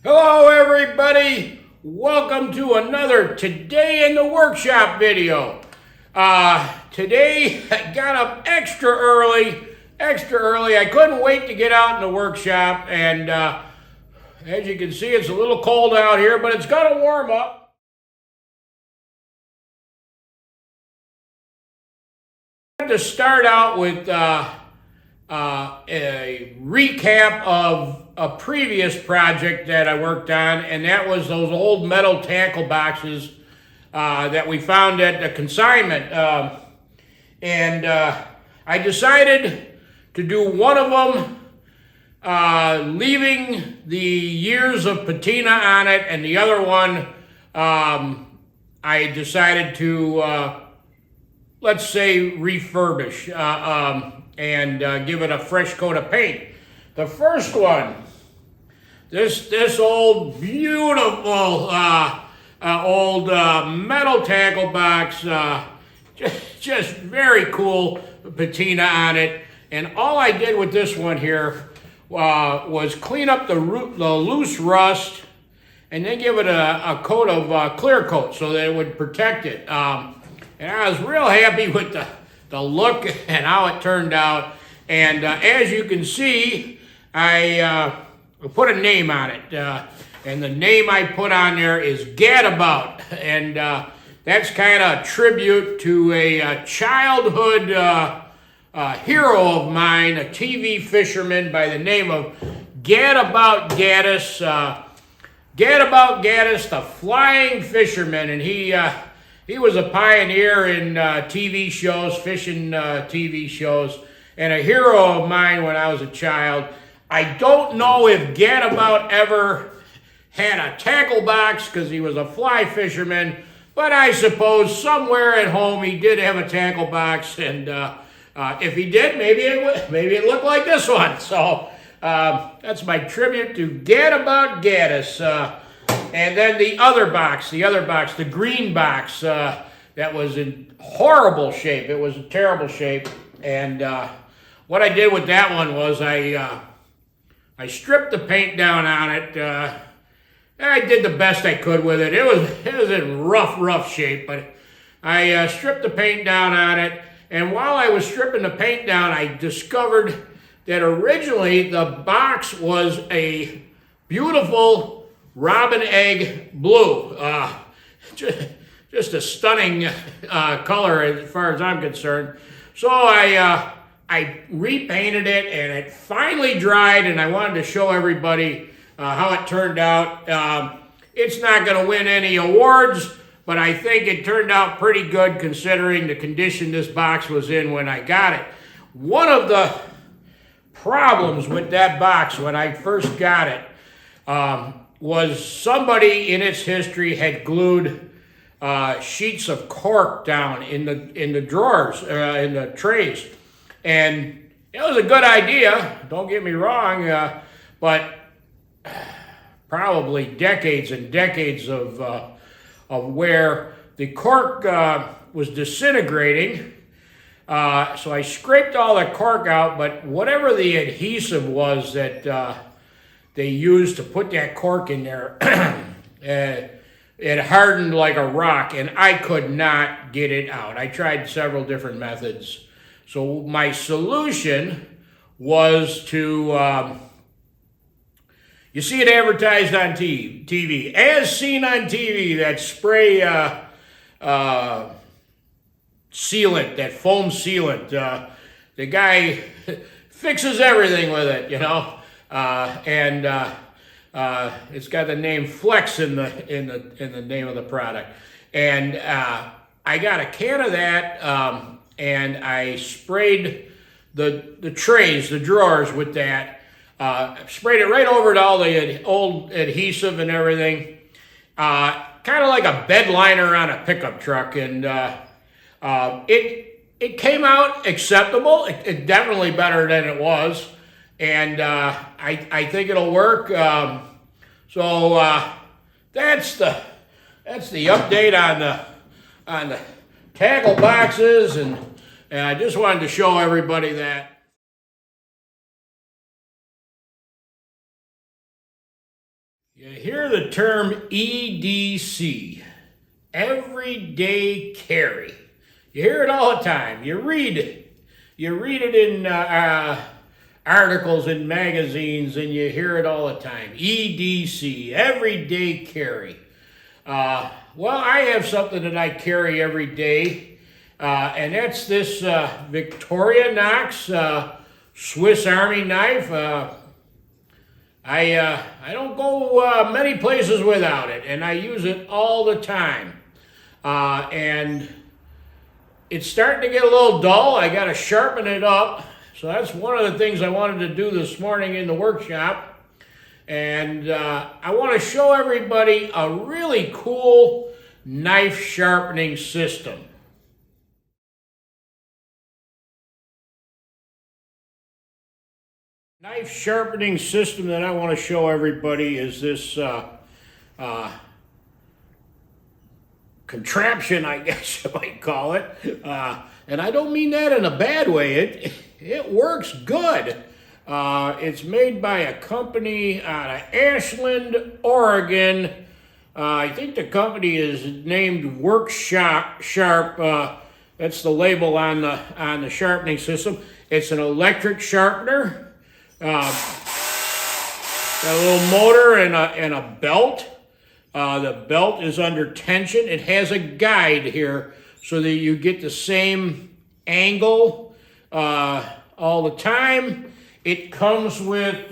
Hello everybody, welcome to another Today in the Workshop video. Today I got up extra early. I couldn't wait to get out in the workshop, and as you can see, it's a little cold out here, but it's gonna warm up. I'm going to start out with a recap of a previous project that I worked on, and that was those old metal tackle boxes that we found at the consignment. I decided to do one of them leaving the years of patina on it, and the other one I decided to, let's say, refurbish and give it a fresh coat of paint. The first one, this old beautiful old metal tackle box, just very cool patina on it. And all I did with this one here was clean up the loose rust and then give it a coat of clear coat so that it would protect it. And I was real happy with the look and how it turned out. And as you can see, I put a name on it. And the name I put on there is Gadabout. And that's kind of a tribute to a childhood hero of mine, a TV fisherman by the name of Gadabout Gaddis. Gadabout Gaddis, the flying fisherman. And he was a pioneer in TV shows, fishing TV shows, and a hero of mine when I was a child. I don't know if Gadabout ever had a tackle box because he was a fly fisherman, but I suppose somewhere at home he did have a tackle box, and if he did, maybe it looked like this one. So that's my tribute to Gadabout Gaddis. And then the other box, the green box, that was in horrible shape. It was in terrible shape. And what I did with that one was I stripped the paint down on it. I did the best I could with it. It was in rough shape, but I stripped the paint down on it. And while I was stripping the paint down, I discovered that originally the box was a beautiful robin egg blue. Just a stunning color as far as I'm concerned. So I repainted it, and it finally dried, and I wanted to show everybody how it turned out. It's not going to win any awards, but I think it turned out pretty good considering the condition this box was in when I got it. One of the problems with that box when I first got it was somebody in its history had glued sheets of cork down in the drawers, in the trays. And it was a good idea, don't get me wrong, but probably decades and decades of where the cork was disintegrating. So I scraped all the cork out, but whatever the adhesive was that they used to put that cork in there, it hardened like a rock, and I could not get it out. I tried several different methods. So my solution was to, you see it advertised on TV. As seen on TV, that spray sealant, that foam sealant, the guy fixes everything with it, you know. It's got the name Flex in the name of the product. And I got a can of that, and I sprayed the trays, the drawers with that. Sprayed it right over to all the old adhesive and everything. Kind of like a bed liner on a pickup truck, and it came out acceptable. It definitely better than it was. And I think it'll work. So that's the update on the tackle boxes, and I just wanted to show everybody that. You hear the term EDC, everyday carry. You hear it all the time. You read it. You read it in articles in magazines, and you hear it all the time. EDC, everyday carry. Well, I have something that I carry every day, and that's this Victorinox Swiss Army knife. I don't go many places without it, and I use it all the time. And it's starting to get a little dull. I got to sharpen it up. So that's one of the things I wanted to do this morning in the workshop. And I want to show everybody a really cool knife sharpening system. Knife sharpening system that I want to show everybody is this contraption, I guess you might call it. And I don't mean that in a bad way. It works good. It's made by a company out of Ashland, Oregon. I think the company is named Sharp. That's the label on the sharpening system. It's an electric sharpener. Got a little motor and a belt. The belt is under tension. It has a guide here so that you get the same angle all the time. It comes with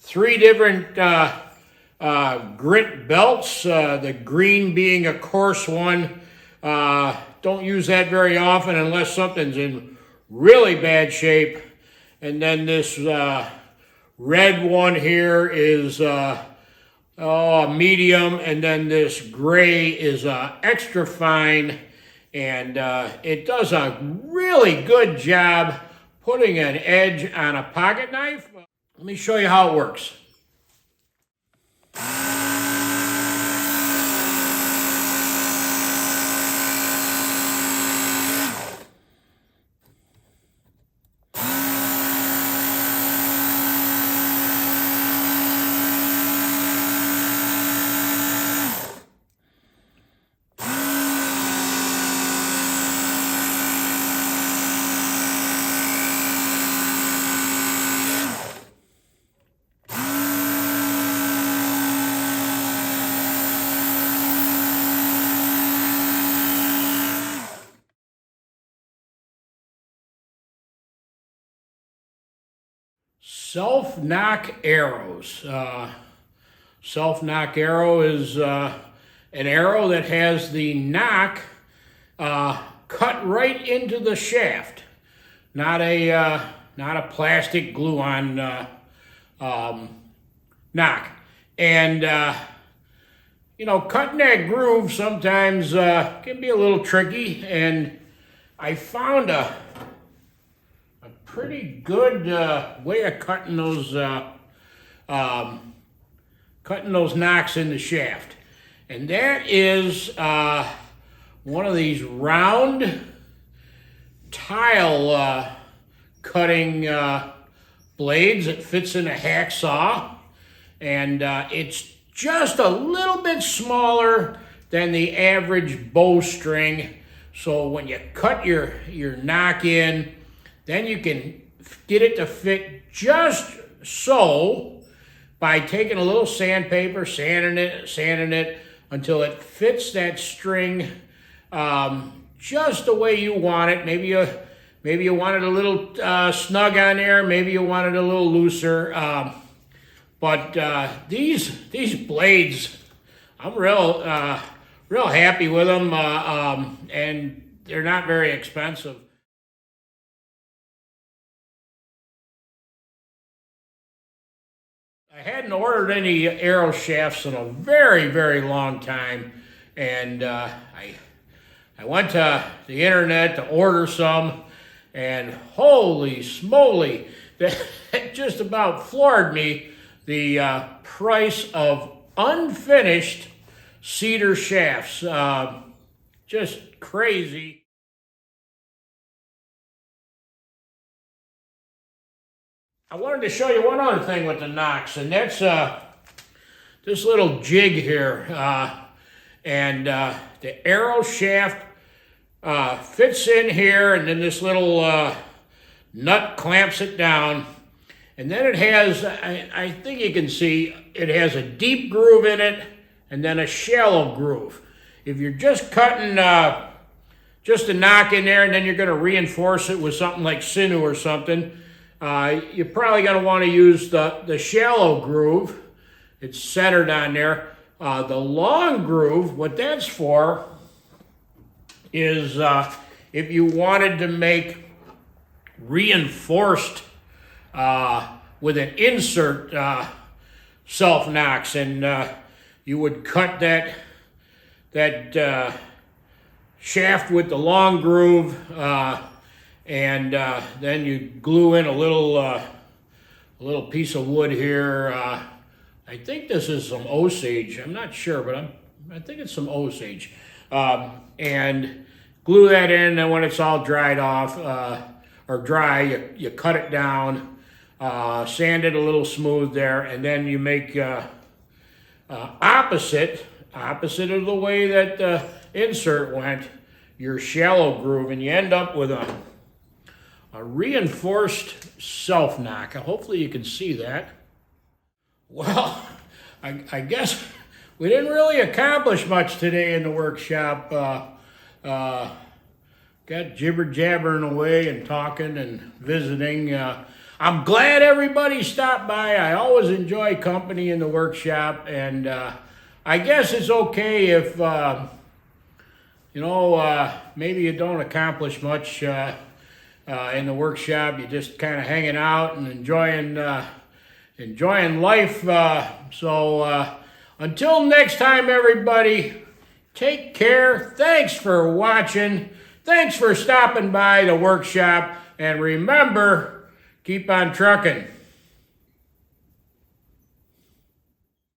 3 different grit belts, the green being a coarse one. Don't use that very often unless something's in really bad shape. And then this red one here is medium, and then this gray is extra fine, and it does a really good job putting an edge on a pocket knife. Let me show you how it works. Self-knock arrows. Self-knock arrow is an arrow that has the knock cut right into the shaft, not a plastic glue-on knock. And cutting that groove sometimes can be a little tricky. And I found a pretty good way of cutting those knocks in the shaft, and that is one of these round tile cutting blades that fits in a hacksaw, and it's just a little bit smaller than the average bowstring. So when you cut your knock in, then you can get it to fit just so by taking a little sandpaper, sanding it until it fits that string just the way you want it. Maybe you want it a little snug on there. Maybe you want it a little looser. But these blades, I'm real happy with them, and they're not very expensive. I hadn't ordered any arrow shafts in a very, very long time, and I went to the internet to order some, and holy smoly, that just about floored me, the price of unfinished cedar shafts. Just crazy. I wanted to show you one other thing with the nocks, and that's this little jig here. And the arrow shaft fits in here, and then this little nut clamps it down. And then it has, I think you can see, it has a deep groove in it and then a shallow groove. If you're just cutting just a knock in there and then you're going to reinforce it with something like sinew or something, you're probably going to want to use the shallow groove. It's centered on there. The long groove, what that's for is if you wanted to make reinforced with an insert self nocks, and you would cut that shaft with the long groove, and then you glue in a little piece of wood here. I think this is some Osage. I'm not sure, but I think it's some Osage, and glue that in. And when it's all dried off or dry, you cut it down, sand it a little smooth there, and then you make opposite of the way that the insert went, your shallow groove, and you end up with a reinforced self knock. Hopefully you can see that. Well, I guess we didn't really accomplish much today in the workshop. Got jibber-jabbering away and talking and visiting. I'm glad everybody stopped by. I always enjoy company in the workshop, and I guess it's okay if, maybe you don't accomplish much in the workshop. You're just kind of hanging out and enjoying life. So until next time, everybody, take care. Thanks for watching. Thanks for stopping by the workshop. And remember, keep on trucking.